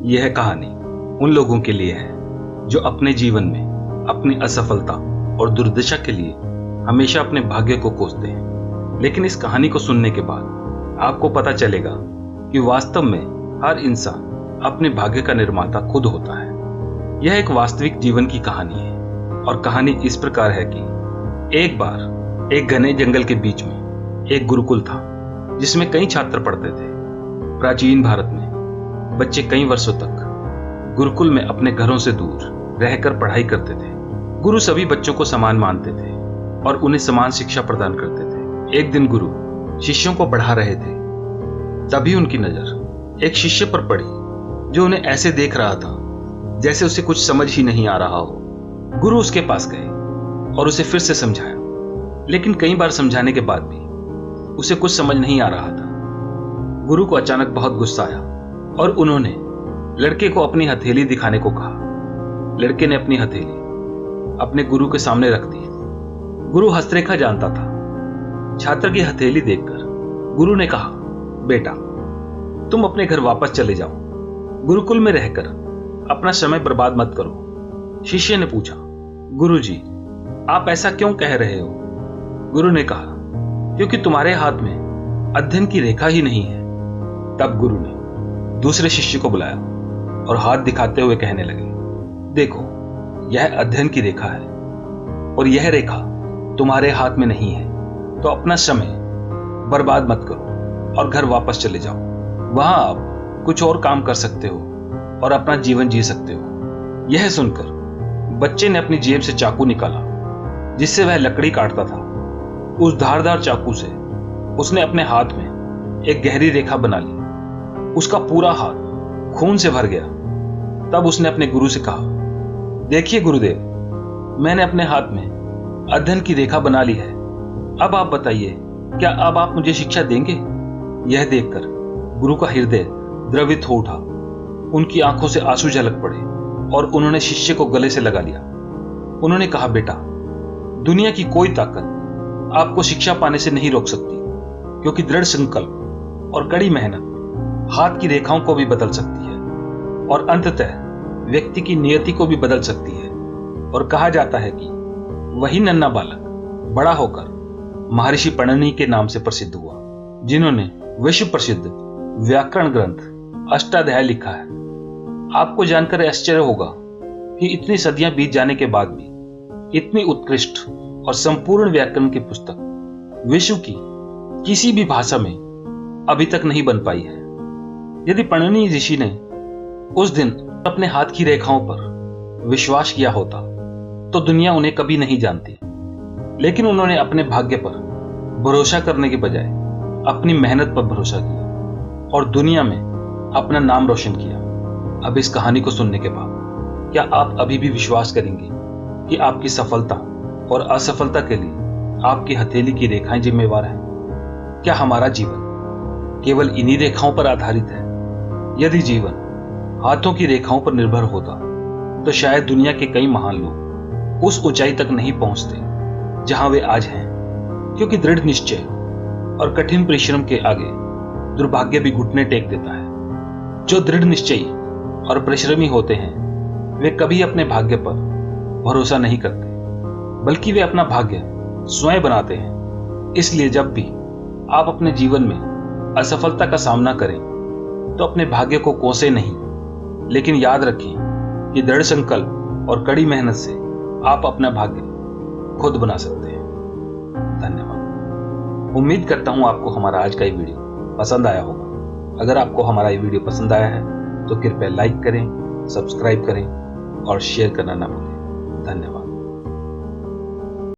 यह कहानी उन लोगों के लिए है जो अपने जीवन में अपनी असफलता और दुर्दशा के लिए हमेशा अपने भाग्य को कोसते हैं। लेकिन इस कहानी को सुनने के बाद आपको पता चलेगा कि वास्तव में हर इंसान अपने भाग्य का निर्माता खुद होता है। यह एक वास्तविक जीवन की कहानी है और कहानी इस प्रकार है कि एक बार एक घने जंगल के बीच में एक गुरुकुल था जिसमें कई छात्र पढ़ते थे। प्राचीन भारत में बच्चे कई वर्षों तक गुरुकुल में अपने घरों से दूर रहकर पढ़ाई करते थे। गुरु सभी बच्चों को समान मानते थे और उन्हें समान शिक्षा प्रदान करते थे। एक दिन गुरु शिष्यों को पढ़ा रहे थे, तभी उनकी नजर एक शिष्य पर पड़ी जो उन्हें ऐसे देख रहा था जैसे उसे कुछ समझ ही नहीं आ रहा हो। गुरु उसके पास गए और उसे फिर से समझाया, लेकिन कई बार समझाने के बाद भी उसे कुछ समझ नहीं आ रहा था। गुरु को अचानक बहुत गुस्सा आया और उन्होंने लड़के को अपनी हथेली दिखाने को कहा। लड़के ने अपनी हथेली अपने गुरु के सामने रख दी। गुरु हस्तरेखा जानता था। छात्र की हथेली देखकर गुरु ने कहा, बेटा तुम अपने घर वापस चले जाओ, गुरुकुल में रहकर अपना समय बर्बाद मत करो। शिष्य ने पूछा, गुरुजी आप ऐसा क्यों कह रहे हो? गुरु ने कहा, क्योंकि तुम्हारे हाथ में अध्ययन की रेखा ही नहीं है। तब गुरु ने दूसरे शिष्य को बुलाया और हाथ दिखाते हुए कहने लगे, देखो यह अध्ययन की रेखा है और यह रेखा तुम्हारे हाथ में नहीं है, तो अपना समय बर्बाद मत करो और घर वापस चले जाओ। वहां आप कुछ और काम कर सकते हो और अपना जीवन जी सकते हो। यह सुनकर बच्चे ने अपनी जेब से चाकू निकाला जिससे वह लकड़ी काटता था। उस धारदार चाकू से उसने अपने हाथ में एक गहरी रेखा बना ली। उसका पूरा हाथ खून से भर गया। तब उसने अपने गुरु से कहा, देखिए गुरुदेव, मैंने अपने हाथ में अध्ययन की रेखा बना ली है। अब आप बताइए, क्या अब आप मुझे शिक्षा देंगे? यह देखकर गुरु का हृदय द्रवित हो उठा। उनकी आंखों से आंसू झलक पड़े और उन्होंने शिष्य को गले से लगा लिया। उन्होंने कहा, बेटा दुनिया की कोई ताकत आपको शिक्षा पाने से नहीं रोक सकती, क्योंकि दृढ़ संकल्प और कड़ी मेहनत हाथ की रेखाओं को भी बदल सकती है और अंततः व्यक्ति की नियति को भी बदल सकती है। और कहा जाता है कि वही नन्हा बालक बड़ा होकर महर्षि पणनि के नाम से प्रसिद्ध हुआ, जिन्होंने विश्व प्रसिद्ध व्याकरण ग्रंथ अष्टाध्याय लिखा है। आपको जानकर आश्चर्य होगा कि इतनी सदियां बीत जाने के बाद भी इतनी उत्कृष्ट और संपूर्ण व्याकरण की पुस्तक विश्व की किसी भी भाषा में अभी तक नहीं बन पाई है। यदि पणनि ऋषि ने उस दिन अपने हाथ की रेखाओं पर विश्वास किया होता तो दुनिया उन्हें कभी नहीं जानती, लेकिन उन्होंने अपने भाग्य पर भरोसा करने के बजाय अपनी मेहनत पर भरोसा किया और दुनिया में अपना नाम रोशन किया। अब इस कहानी को सुनने के बाद क्या आप अभी भी विश्वास करेंगे कि आपकी सफलता और असफलता के लिए आपकी हथेली की रेखाएं जिम्मेवार हैं? क्या हमारा जीवन केवल इन्हीं रेखाओं पर आधारित है? यदि जीवन हाथों की रेखाओं पर निर्भर होता तो शायद दुनिया के कई महान लोग उस ऊंचाई तक नहीं पहुंचते जहां वे आज हैं, क्योंकि दृढ़ निश्चय और कठिन परिश्रम के आगे दुर्भाग्य भी घुटने टेक देता है। जो दृढ़ निश्चयी और परिश्रमी होते हैं वे कभी अपने भाग्य पर भरोसा नहीं करते, बल्कि वे अपना भाग्य स्वयं बनाते हैं। इसलिए जब भी आप अपने जीवन में असफलता का सामना करें तो अपने भाग्य को कोसे नहीं, लेकिन याद रखें कि दृढ़ संकल्प और कड़ी मेहनत से आप अपना भाग्य खुद बना सकते हैं। धन्यवाद। उम्मीद करता हूं आपको हमारा आज का ये वीडियो पसंद आया होगा। अगर आपको हमारा ये वीडियो पसंद आया है तो कृपया लाइक करें, सब्सक्राइब करें और शेयर करना ना भूलें। धन्यवाद।